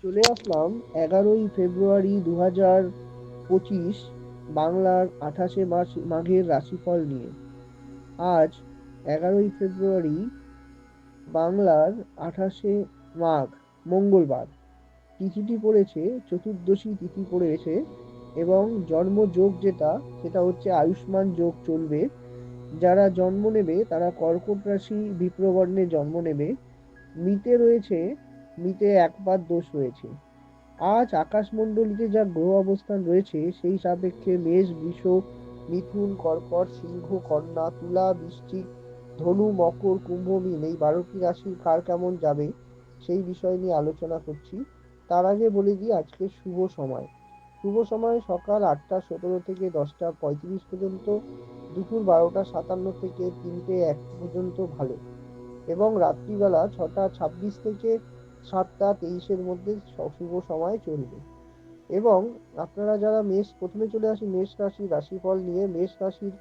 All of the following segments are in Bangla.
চলে আসলাম 11ই ফেব্রুয়ারি 2025, বাংলার 28শে মাঘের রাশিফল নিয়ে। আজ 11ই ফেব্রুয়ারি, বাংলার 28শে মাঘ, মঙ্গলবার। তিথিটি পড়েছে চতুর্দশী তিথি পড়েছে, এবং জন্মযোগ সেটা হচ্ছে আয়ুষ্মান যোগ চলবে। যারা জন্ম নেবে তারা কর্কট রাশি বিপ্রবর্ণে জন্ম নেবে। মিতে রয়েছে, মিতে একপাদ দোষ রয়েছে। আজ আকাশমণ্ডলীতে যা গ্রহ অবস্থান রয়েছে সেই সাপেক্ষে মেষ, বৃষ, মিথুন, কর্কট, সিংহ, কন্যা, তুলা, বৃশ্চিক, ধনু, মকর, কুম্ভ, মীন, এই 12টি রাশি কার কেমন যাবে সেই বিষয় নিয়ে আলোচনা করছি। তার আগে বলে দিই আজকে শুভ সময়। শুভ সময় সকাল 8টা 17 থেকে 10টা 35 পর্যন্ত, দুপুর 12টা 57 থেকে 3টে 1 পর্যন্ত ভালো, এবং রাত্রিবেলা 6টা 26 থেকে 7টা 23-এর মধ্যে শুভ সময় চলবে। এবং আপনারা যারা প্রথমে চলে আসি মেষ রাশির রাশিফল নিয়ে। মেষ রাশির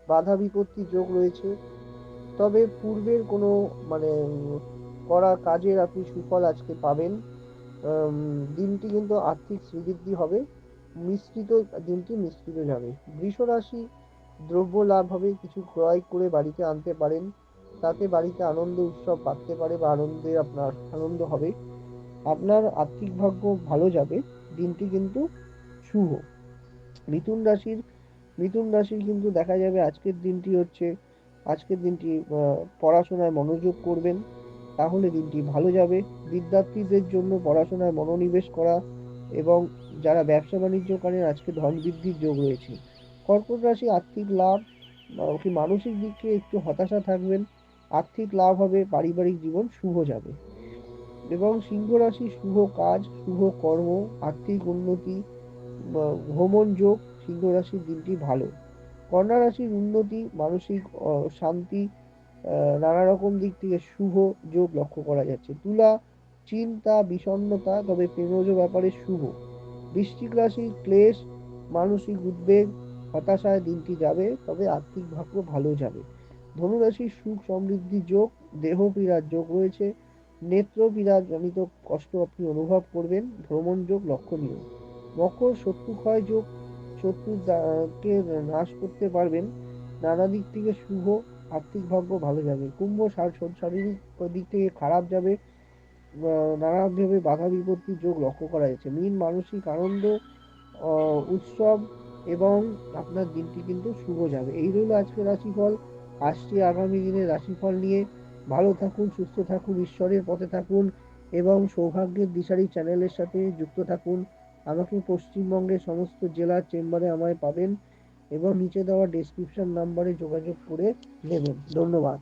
বাধা বিপত্তি যোগ রয়েছে, তবে পূর্বের কোনো মানে করা কাজের আপনি সুফল আজকে পাবেন। দিনটি কিন্তু আর্থিক শ্রীবৃদ্ধি হবে। দিনটি মিশ্রিত যাবে। বৃষ রাশি, দ্রব্য লাভ হবে, কিছু ক্রয় করে বাড়িতে আনতে পারেন, তাতে বাড়িতে আনন্দ উৎসব বাড়তে পারে বা আপনার আনন্দ হবে। আপনার আর্থিক ভাগ্য ভালো যাবে, দিনটি কিন্তু শুভ। মিথুন রাশির মিথুন রাশির কিন্তু দেখা যাবে আজকের দিনটি পড়াশোনায় মনোযোগ করবেন, তাহলে দিনটি ভালো যাবে। বিদ্যার্থীদের জন্য পড়াশোনায় মনোনিবেশ করা, এবং যারা ব্যবসা বাণিজ্য করেন আজকে ধন বৃদ্ধির যোগ রয়েছে। কর্কট রাশি, আর্থিক লাভ, মানসিক দিক থেকে একটু হতাশা থাকবেন, আর্থিক লাভ হবে, পারিবারিক জীবন শুভ যাবে। এবং সিংহ রাশি, শুভ কাজ, শুভ কর্ম, আর্থিক উন্নতি, ভ্রমণ যোগ, সিংহ রাশির দিনটি ভালো। কন্যা রাশির উন্নতি, মানসিক শান্তি, নানা রকম দিক থেকে শুভ যোগ লক্ষ্য করা যাচ্ছে। তুলা, চিন্তা, বিষণ্ণতা, তবে প্রেমজ ব্যাপারে শুভ। বৃশ্চিক রাশি, ক্লেশ, মানসিক উদ্বেগ, হতাশায় দিনটি যাবে, তবে আর্থিক ভাগ্য ভালো যাবে। ধনুরাশি, সুখ সমৃদ্ধি যোগ, দেহ পীড়ার যোগ রয়েছে, নেত্র পীড়া জনিত কষ্ট আপনি অনুভব করবেন, ভ্রমণ যোগ লক্ষণীয়। মকর, শত্রু ক্ষয় যোগ, শত্রুকে নাশ করতে পারবেন, নানা দিক থেকে শুভ, আর্থিক ভাগ্য ভালো যাবে। কুম্ভ, শারীরিক দিক থেকে খারাপ যাবে, নানাভাবে বাধা বিপত্তির যোগ লক্ষ্য করা যাচ্ছে। মীন, মানসিক আনন্দ, উৎসব, এবং আপনার দিনটি কিন্তু শুভ যাবে। এই রইল আজকের রাশিফল। আসছি আগামী দিনের রাশিফল নিয়ে। ভালো থাকুন, সুস্থ থাকুন, ঈশ্বরের পথে থাকুন, এবং সৌভাগ্যের দিশারি চ্যানেলের সাথে যুক্ত থাকুন। আমাকে পশ্চিমবঙ্গের সমস্ত জেলার চেম্বারে আমায় পাবেন, এবং নিচে দেওয়া ডেসক্রিপশন নাম্বারে যোগাযোগ করে নেবেন। ধন্যবাদ।